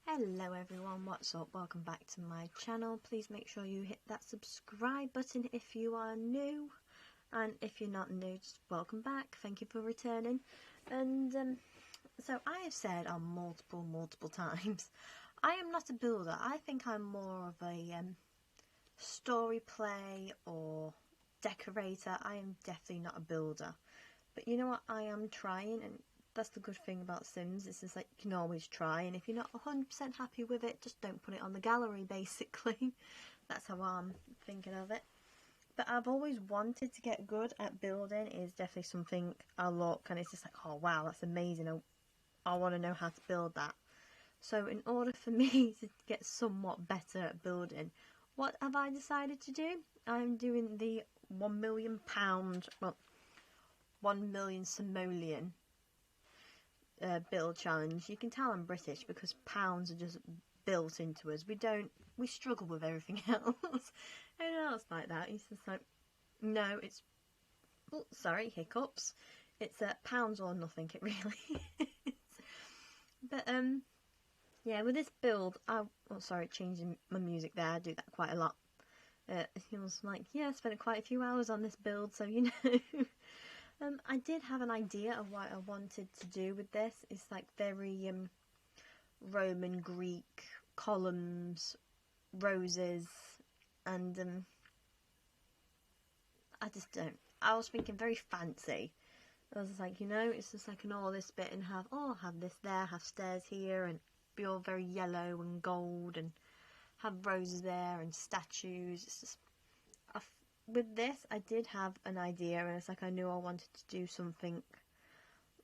Hello everyone, what's up? Welcome back to my channel. Please make sure you hit that subscribe button if you are new, and if you're not new, just welcome back. Thank you for returning. And so I have said on multiple times, I am not a builder. I think I'm more of a story play or decorator. I am definitely not a builder. But you know what, I am trying, and that's the good thing about Sims. It's just like you can always try, and if you're not 100% happy with it, just don't put it on the gallery, basically. That's how I'm thinking of it. But I've always wanted to get good at building. Is definitely something I look and it's just like, oh wow, that's amazing. I want to know how to build that. So in order for me to get somewhat better at building, what have I decided to do? I'm doing the £1 million, well, 1 million simoleon build challenge. You can tell I'm British because pounds are just built into us. We struggle with everything else. Anyone else like that? He's just like, no, it's, oh, sorry, hiccups. It's pounds or nothing, it really is. But yeah, with this build, changing my music there, I do that quite a lot. He was like, yeah, I spent quite a few hours on this build, so you know. I did have an idea of what I wanted to do with this. It's like very Roman, Greek, columns, roses, and I just don't. I was thinking very fancy. I was like, you know, it's just like an all this bit and have this there, have stairs here, and be all very yellow and gold, and have roses there and statues. It's just, with this, I did have an idea, and it's like I knew I wanted to do something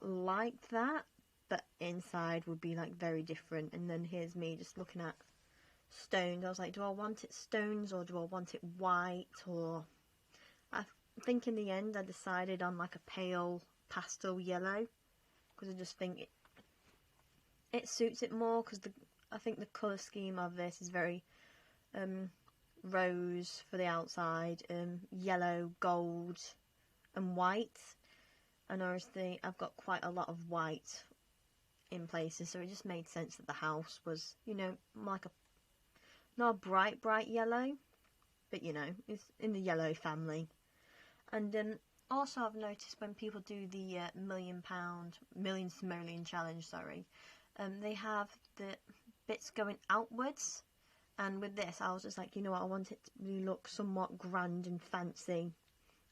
like that, but inside would be like very different. And then here's me just looking at stones. I was like, do I want it stones or do I want it white? Or I think in the end I decided on like a pale pastel yellow, because I just think it suits it more, because I think the colour scheme of this is very rose for the outside, yellow, gold and white, and obviously I've got quite a lot of white in places, so it just made sense that the house was, you know, like not a bright yellow, but you know, it's in the yellow family. And also I've noticed when people do the million simoleon challenge, they have the bits going outwards. And with this, I was just like, you know what, I want it to really look somewhat grand and fancy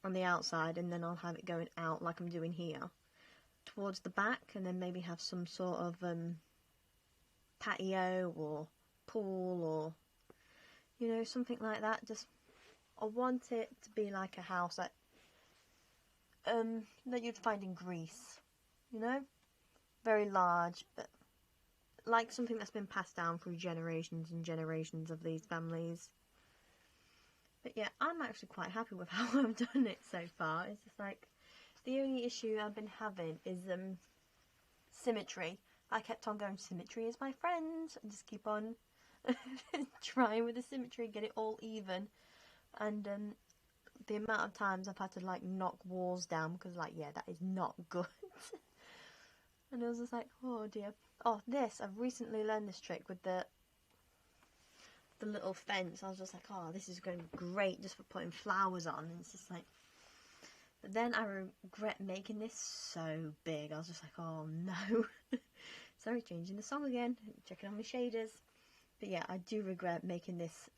on the outside, and then I'll have it going out like I'm doing here towards the back, and then maybe have some sort of patio or pool or, you know, something like that. Just, I want it to be like a house that you'd find in Greece, you know, very large, but like something that's been passed down through generations and generations of these families. But yeah, I'm actually quite happy with how I've done it so far. It's just like, the only issue I've been having is symmetry. I kept on going, symmetry is my friend, and just keep on trying with the symmetry, get it all even. And the amount of times I've had to like knock walls down because like, yeah, that is not good. And I was just like, oh dear. Oh, I've recently learned this trick with the little fence. I was just like, oh, this is going to be great just for putting flowers on. And it's just like, but then I regret making this so big. I was just like, oh no. Sorry, changing the song again, checking on my shaders. But yeah, I do regret making this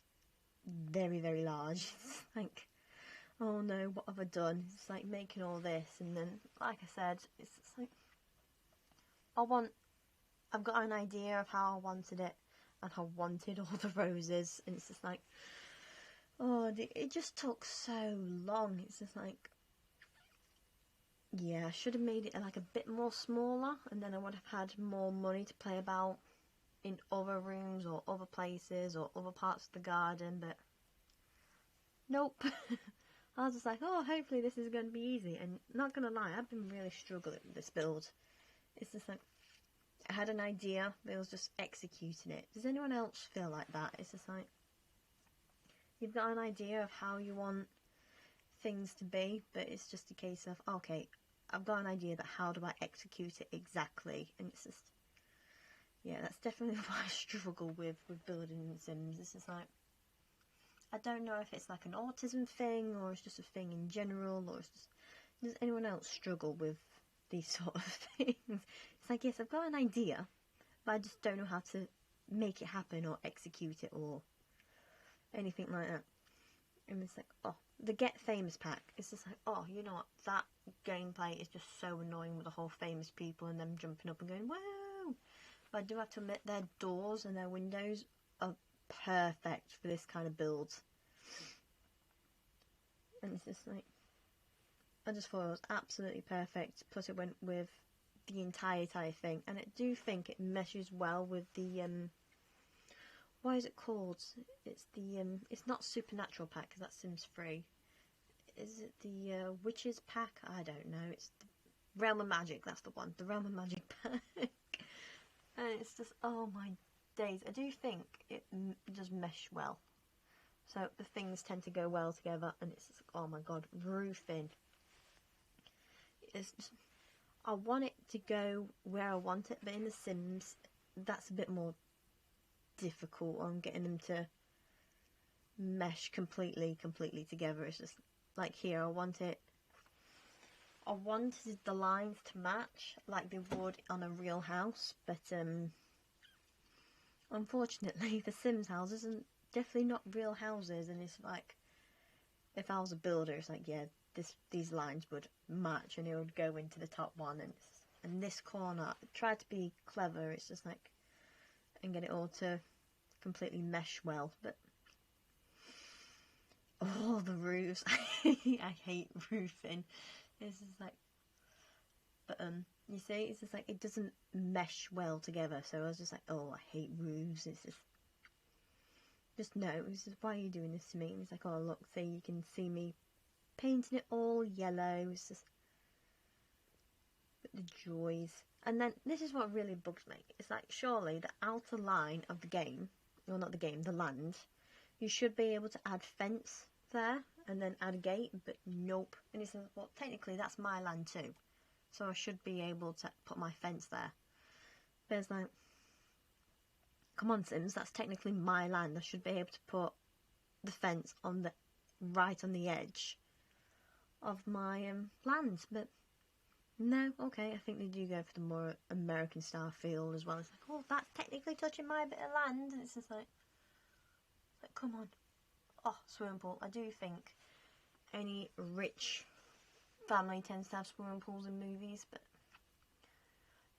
very large. It's like, oh no, what have I done? It's like making all this, and then, like I said, it's just like, I've got an idea of how I wanted it, and I wanted all the roses, and it's just like, oh, it just took so long. It's just like, yeah, I should have made it like a bit more smaller, and then I would have had more money to play about in other rooms or other places or other parts of the garden, but nope. I was just like, oh, hopefully this is going to be easy, and not going to lie, I've been really struggling with this build. It's just like, I had an idea, but it was just executing it. Does anyone else feel like that? It's just like, you've got an idea of how you want things to be, but it's just a case of, okay, I've got an idea, but how do I execute it exactly? And it's just, yeah, that's definitely what I struggle with building in Sims. This is like, I don't know if it's like an autism thing, or it's just a thing in general, or it's just, does anyone else struggle with these sort of things? It's like, yes, I've got an idea, but I just don't know how to make it happen or execute it or anything like that. And it's like, oh, the Get Famous pack. It's just like, oh, you know what? That gameplay is just so annoying with the whole famous people and them jumping up and going, wow! But I do have to admit, their doors and their windows are perfect for this kind of build. And it's just like, I just thought it was absolutely perfect. Plus, it went with the entire thing, and I do think it meshes well with the what is it called? It's the it's not Supernatural pack because that's Sims 3. Is it the Witches pack? I don't know. It's the Realm of Magic. That's the one. The Realm of Magic pack. And it's just, oh my days. I do think it does mesh well. So the things tend to go well together, and it's just, oh my god, roofing. It's just, I want it to go where I want it, but in The Sims, that's a bit more difficult on getting them to mesh completely together. It's just like here, I wanted the lines to match like they would on a real house, but unfortunately the Sims houses are definitely not real houses, and it's like, if I was a builder, it's like, yeah, these lines would match and it would go into the top one, and this corner, I tried to be clever, it's just like, and get it all to completely mesh well, but all the roofs, I hate roofing. It's just like, but you see, it's just like, it doesn't mesh well together, so I was just like, oh, I hate roofs. It's just no, it's just, why are you doing this to me? It's like, oh look, see, you can see me painting it all yellow. It's just, but the joys. And then this is what really bugs me. It's like, surely the outer line of the game, well, not the game, the land, you should be able to add fence there and then add a gate, but nope. And he says, well, technically that's my land too, so I should be able to put my fence there. But it's like, come on Sims, that's technically my land. I should be able to put the fence on the right on the edge of my land, but no. Okay, I think they do go for the more American style feel as well. It's like, oh, that's technically touching my bit of land, and it's just like come on. Oh, swimming pool. I do think any rich family tends to have swimming pools in movies, but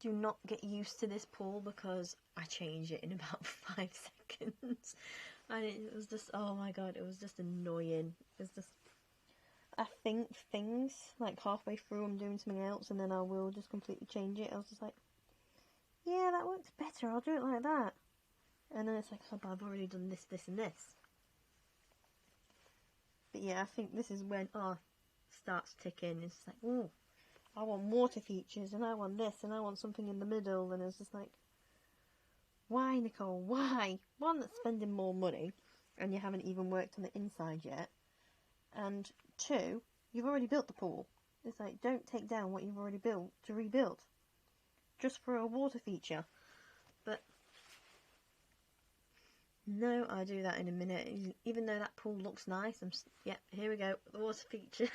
do not get used to this pool because I changed it in about 5 seconds. And it was just, oh my god, it was just annoying. It was just, I think things, like halfway through I'm doing something else and then I will just completely change it. I was just like, yeah, that works better, I'll do it like that. And then it's like, oh, but I've already done this, this and this. But yeah, I think this is when starts ticking. It's like, oh, I want water features and I want this and I want something in the middle, and it's just like, why, Nicole, why? One, that's spending more money and you haven't even worked on the inside yet, and two, you've already built the pool. It's like, don't take down what you've already built to rebuild just for a water feature. But no, I'll do that in a minute. Even though that pool looks nice, yeah, here we go, the water feature.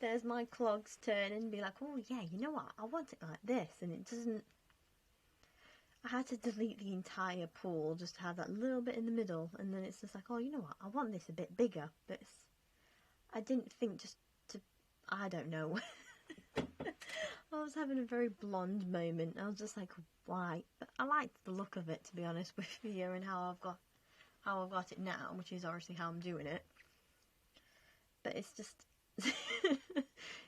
There's my clogs turning, be like, oh yeah, you know what, I want it like this, and it doesn't. I had to delete the entire pool just to have that little bit in the middle, and then it's just like, oh, you know what, I want this a bit bigger, but I didn't think just to, I don't know. I was having a very blonde moment. I was just like, why? But I liked the look of it, to be honest with you, and how I've got it now, which is obviously how I'm doing it. But it's just,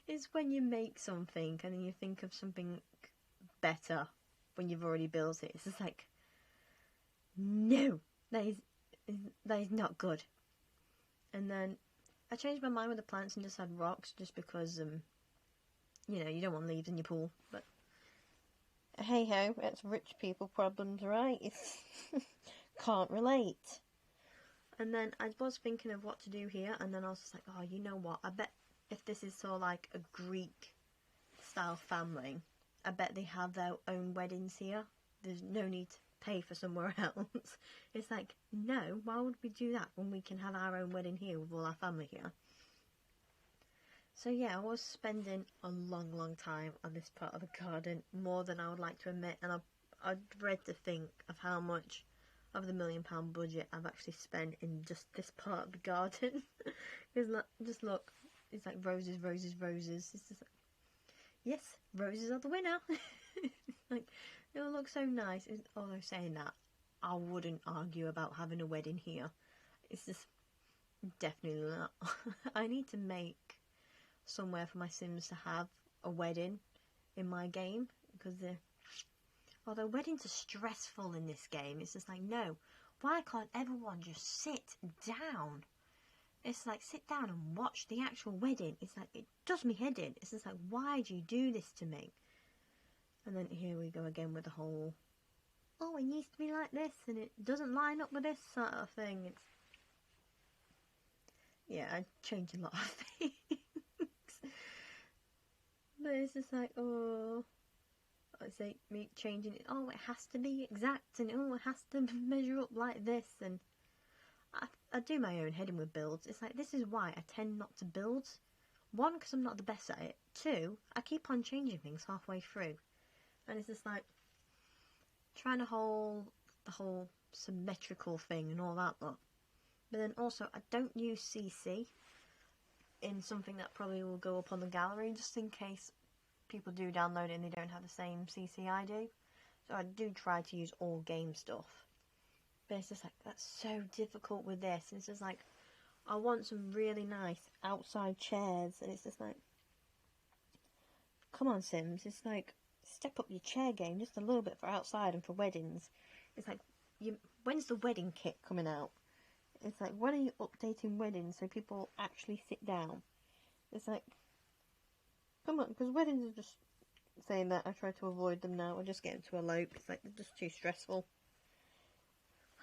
it's when you make something and then you think of something better when you've already built it. It's just like, no, that is not good. And then I changed my mind with the plants and just had rocks, just because you know, you don't want leaves in your pool. But hey ho, it's rich people problems, right? It's can't relate. And then I was thinking of what to do here, and then I was just like, oh, you know what, I bet if this is sort of like a Greek style family, I bet they have their own weddings here. there's no need to pay for somewhere else. It's like, no, why would we do that when we can have our own wedding here with all our family here? So yeah, I was spending a long time on this part of the garden, more than I would like to admit, and I dread to think of how much of the £1 million budget I've actually spent in just this part of the garden. Because just look, it's like roses, roses, roses. It's just like, yes, roses are the winner. Like, it will look so nice. Although saying that, I wouldn't argue about having a wedding here. It's just definitely not. I need to make somewhere for my Sims to have a wedding in my game, because although weddings are stressful in this game, it's just like, no, why can't everyone just sit down? It's like, sit down and watch the actual wedding. It's like, it does me head in. It's just like, why do you do this to me? And then here we go again with the whole, oh, it needs to be like this and it doesn't line up with this sort of thing. It's, yeah, I change a lot of things. But it's just like, oh, I say me changing it, oh, it has to be exact, and oh, it has to measure up like this, and I do my own heading with builds. It's like, this is why I tend not to build. One, because I'm not the best at it. Two, I keep on changing things halfway through, and it's just like trying to hold the whole symmetrical thing and all that lot. But then also, I don't use CC in something that probably will go up on the gallery, just in case people do download it and they don't have the same CC I do. So I do try to use all game stuff. But it's just like, that's so difficult with this. And it's just like, I want some really nice outside chairs, and it's just like, come on, Sims. It's like, step up your chair game just a little bit for outside and for weddings. It's like, when's the wedding kit coming out? It's like, when are you updating weddings so people actually sit down? It's like, come on, because weddings are just saying that. I try to avoid them now. I just get into a elope. It's like, they're just too stressful.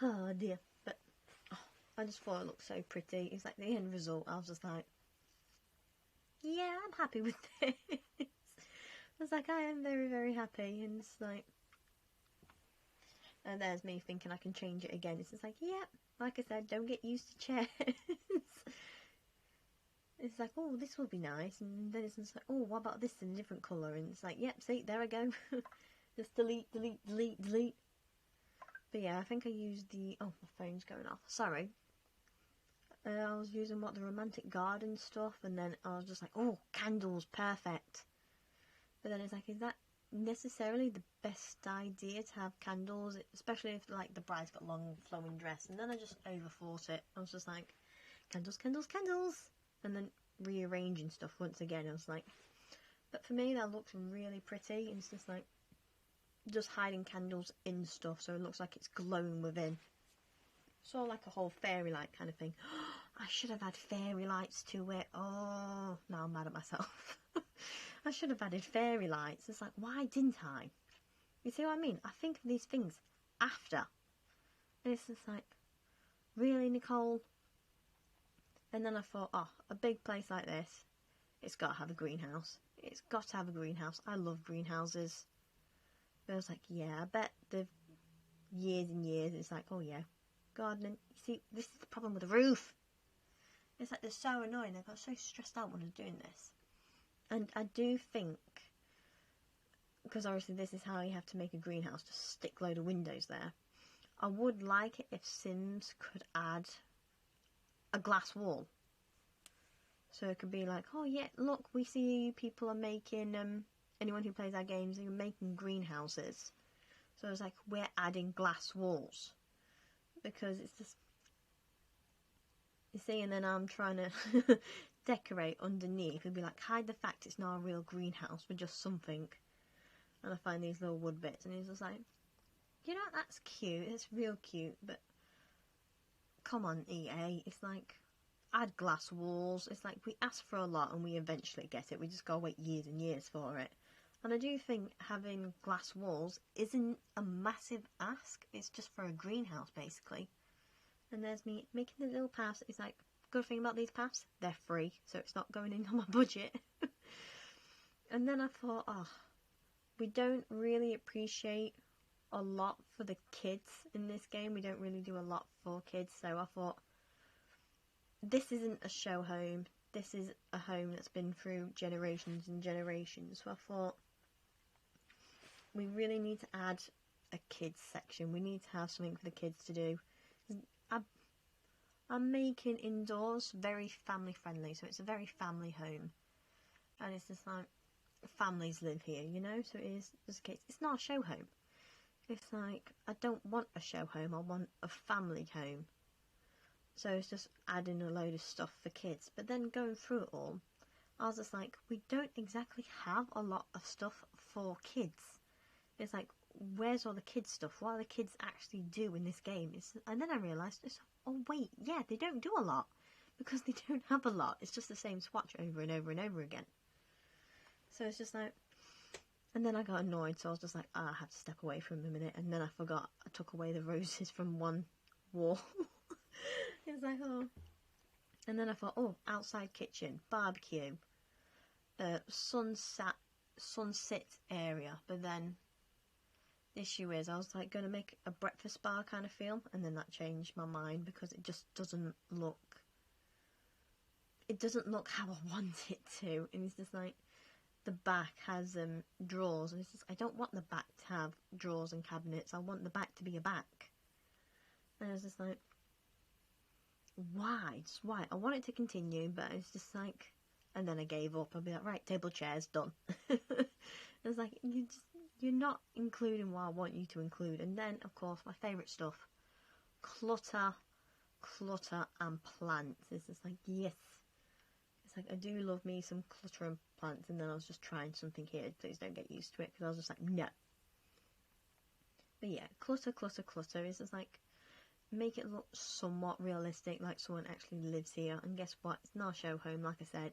Oh dear. But oh, I just thought it looked so pretty. It's like the end result. I was just like, yeah, I'm happy with this. I was like, I am very, very happy. And it's like, and there's me thinking I can change it again. It's just like, yeah, like I said, don't get used to chairs. It's like, oh, this will be nice, and then it's just like, oh, what about this in a different colour? And it's like, yep, see, there I go. Just delete, delete, delete, delete. But yeah, I think I used the, oh, my phone's going off, sorry. I was using the romantic garden stuff, and then I was just like, oh, candles, perfect. But then it's like, is that necessarily the best idea to have candles, especially if like the bride's got long flowing dress? And then I just overthought it. I was just like, candles, candles, candles, and then rearranging stuff once again. I was like, but for me that looks really pretty, and it's just like just hiding candles in stuff so it looks like it's glowing within, sort of like a whole fairy light kind of thing. I should have had fairy lights to it. Oh, now I'm mad at myself. I should have added fairy lights. It's like, why didn't I? You see what I mean? I think of these things after, and it's just like, really, Nicole? And then I thought, oh, a big place like this, it's got to have a greenhouse. It's got to have a greenhouse. I love greenhouses. But I was like, yeah, I bet they've years and years. It's like, oh yeah, gardening. You see, this is the problem with the roof. It's like, they're so annoying. I got so stressed out when I was doing this. And I do think, because obviously this is how you have to make a greenhouse, just stick a load of windows there. I would like it if Sims could add a glass wall. So it could be like, oh yeah, look, we see people are making, anyone who plays our games, they're making greenhouses. So it's like, we're adding glass walls. Because it's just, you see, and then I'm trying to decorate underneath. It'd be like, hide the fact it's not a real greenhouse, but just something. And I find these little wood bits, and it's just like, you know, that's cute, it's real cute, but come on, EA, it's like, add glass walls. It's like, we ask for a lot and we eventually get it. We just gotta wait years and years for it. And I do think having glass walls isn't a massive ask. It's just for a greenhouse, basically. And there's me making the little paths. It's like, good thing about these paths, they're free, so it's not going in on my budget. And then I thought, oh, we don't really appreciate a lot for the kids in this game. We don't really do a lot for kids, so I thought, this isn't a show home. This is a home that's been through generations and generations. So I thought, we really need to add a kids section. We need to have something for the kids to do. I'm making indoors very family friendly, so it's a very family home. And it's just like, families live here, you know, so it is just a case. It's not a show home. It's like, I don't want a show home, I want a family home. So it's just adding a load of stuff for kids. But then going through it all, I was just like, we don't exactly have a lot of stuff for kids. It's like, where's all the kids stuff? What do the kids actually do in this game? And then I realised, oh wait, yeah, they don't do a lot. Because they don't have a lot. It's just the same swatch over and over and over again. So it's just like, and then I got annoyed, so I was just like, I have to step away for a minute. And then I forgot, I took away the roses from one wall. It's like, oh. And then I thought, oh, outside kitchen, barbecue, sunset area. But then the issue is, I was like going to make a breakfast bar kind of feel, and then that changed my mind because it just doesn't look. It doesn't look how I want it to, and it's just like, the back has drawers, and it's just, I don't want the back to have drawers and cabinets. I want the back to be a back. And I was just like, why? Just why? I want it to continue, but it's just like, and then I gave up. I'd be like, right, table, chairs, done. It's like, you're not including what I want you to include. And then, of course, my favourite stuff, clutter, and plants. It's just like, yes. It's like, I do love me some clutter and plants, and then I was just trying something here. Please don't get used to it, because I was just like, no. But yeah, clutter is just like, make it look somewhat realistic, like someone actually lives here. And guess what? It's not a show home, like I said.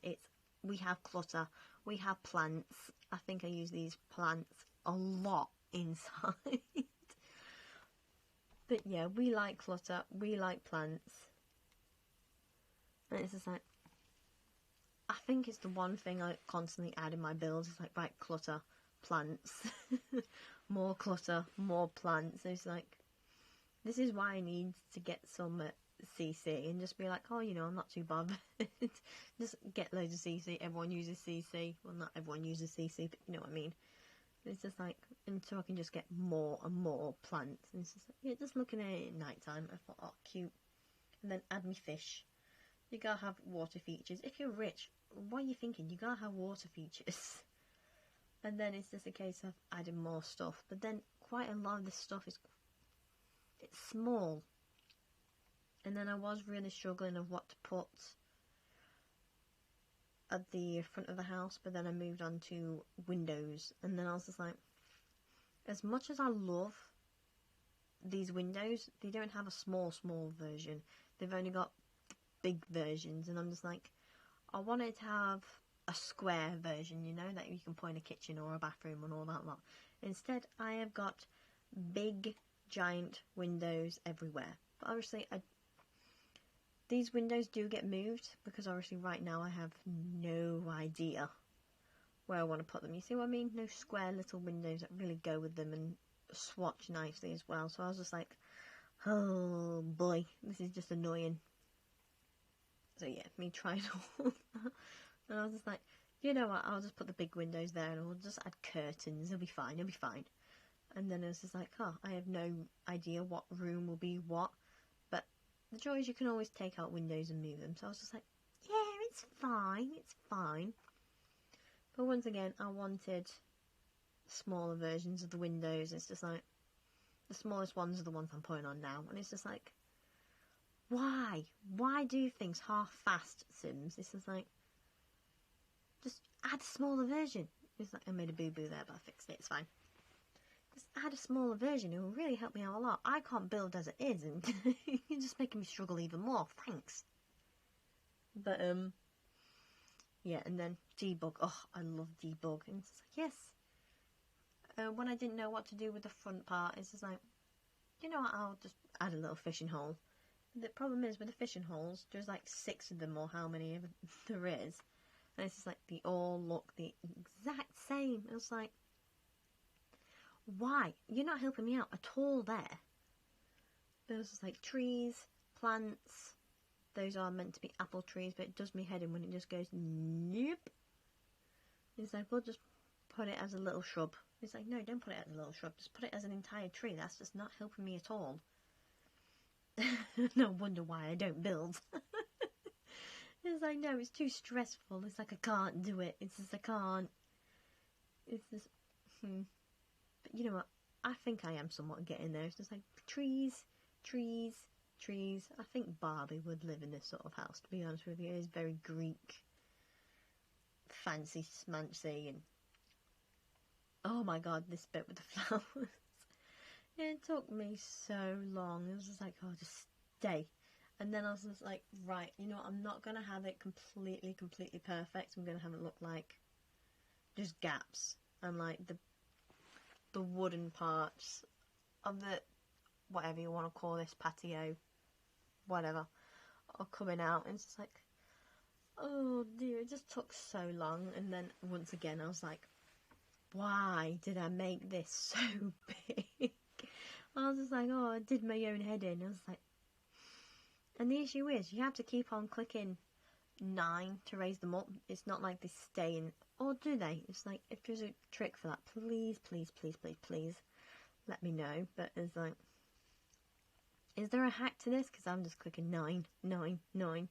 We have clutter, we have plants. I think I use these plants a lot inside. But yeah, we like clutter, we like plants. And it's just like, I think it's the one thing I constantly add in my builds. It's like, right, clutter, plants. More clutter, more plants. It's like, this is why I need to get some CC and just be like, oh, you know, I'm not too bothered. Just get loads of CC. Everyone uses CC. Well, not everyone uses CC, but you know what I mean. It's just like, until I can just get more and more plants. And it's just like, yeah, just looking at it at night time, I thought, oh, cute. And then add me fish. You gotta have water features. If you're rich, what are you thinking? You gotta have water features. And then it's just a case of adding more stuff. But then quite a lot of this stuff it's small. And then I was really struggling of what to put at the front of the house. But then I moved on to windows. And then I was just like, as much as I love these windows, they don't have a small version. They've only got big versions, and I'm just like, I wanted to have a square version, you know, that you can put in a kitchen or a bathroom and all that lot. Instead, I have got big, giant windows everywhere. But obviously, these windows do get moved, because obviously right now I have no idea where I want to put them. You see what I mean? No square little windows that really go with them and swatch nicely as well. So I was just like, oh boy, this is just annoying. So yeah, me trying all that. And I was just like, you know what, I'll just put the big windows there and I'll just add curtains, it'll be fine. And then I was just like, oh, I have no idea what room will be what. But the joy is you can always take out windows and move them. So I was just like, yeah, it's fine. But once again, I wanted smaller versions of the windows. It's just like, the smallest ones are the ones I'm putting on now. And it's just like, why? Why do things half-fast, Sims? It's just like, just add a smaller version. It's like, I made a boo-boo there, but I fixed it, it's fine. Just add a smaller version, it will really help me out a lot. I can't build as it is, and you're just making me struggle even more, thanks. But, yeah, and then debug. Oh, I love debug. And it's like, yes. When I didn't know what to do with the front part, it's just like, you know what, I'll just add a little fishing hole. The problem is with the fishing holes, there's like 6 of them or how many ever there is. And it's just like, they all look the exact same. It's like, why? You're not helping me out at all there. There's just like trees, plants. Those are meant to be apple trees, but it does me head in when it just goes, nope. It's like, we'll just put it as a little shrub. It's like, no, don't put it as a little shrub. Just put it as an entire tree. That's just not helping me at all. No wonder why I don't build. It's like, no, it's too stressful. It's like, I can't do it. It's just, I can't. It's just, But you know what? I think I am somewhat getting there. It's just like, trees, trees, trees. I think Barbie would live in this sort of house, to be honest with you. It is very Greek, fancy smancy, and oh my god, this bit with the flowers. It took me so long. It was just like, oh, just stay. And then I was just like, right, you know what? I'm not going to have it completely perfect. I'm going to have it look like just gaps. And like the wooden parts of the, whatever you want to call this, patio, whatever, are coming out. And it's just like, oh dear, it just took so long. And then once again, I was like, why did I make this so big? I was just like, oh, I did my own head in. I was like, and the issue is, you have to keep on clicking 9 to raise them up. It's not like they stay in, or do they? It's like, if there's a trick for that, please, please, please, please, please, let me know. But it's like, is there a hack to this? Because I'm just clicking 9, 9, 9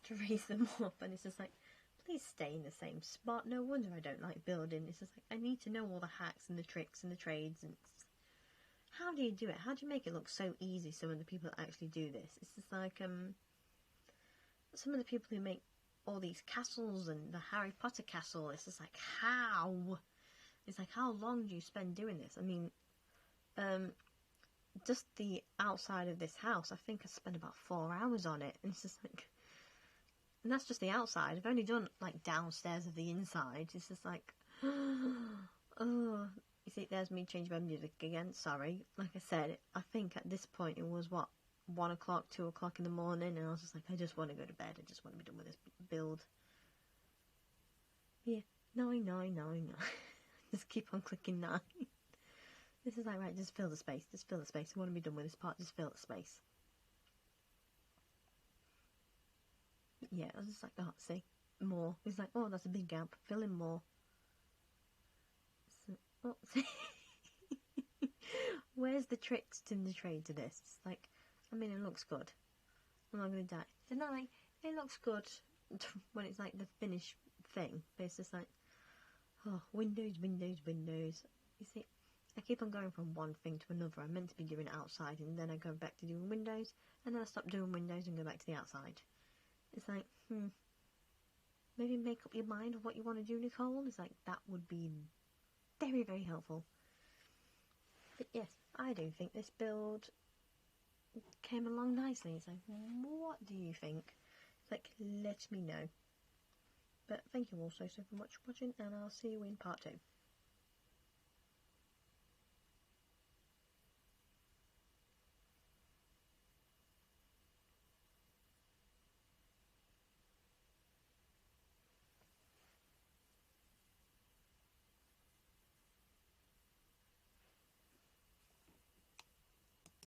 to raise them up, and it's just like, please stay in the same spot. No wonder I don't like building. It's just like, I need to know all the hacks and the tricks and the trades, and how do you do it? How do you make it look so easy so when the people that actually do this? It's just like, some of the people who make all these castles and the Harry Potter castle, it's just like, how? It's like, how long do you spend doing this? I mean, just the outside of this house, I think I spent about 4 hours on it. And it's just like, and that's just the outside. I've only done like downstairs of the inside. It's just like, oh. You see, there's me changing my music again, sorry. Like I said, I think at this point it was, what, 1 o'clock, 2 o'clock in the morning, and I was just like, I just want to go to bed, I just want to be done with this build. Yeah, 9, 9, 9, 9. Just keep on clicking 9. This is like, right, just fill the space, just fill the space. I want to be done with this part, just fill the space. Yeah, I was just like, oh, see, more. It's like, oh, that's a big gap, fill in more. Oh, where's the tricks in the trade to this? It's like, I mean, it looks good. I'm not going to die. So no, like, it looks good when it's like the finished thing. But it's just like, oh, windows, windows, windows. You see, I keep on going from one thing to another. I'm meant to be doing outside, and then I go back to doing windows, and then I stop doing windows and go back to the outside. It's like, maybe make up your mind of what you want to do, Nicole. It's like, that would be very, very helpful. But yes, I do think this build came along nicely. It's like, what do you think? It's like, let me know. But thank you all so much for watching, and I'll see you in part 2.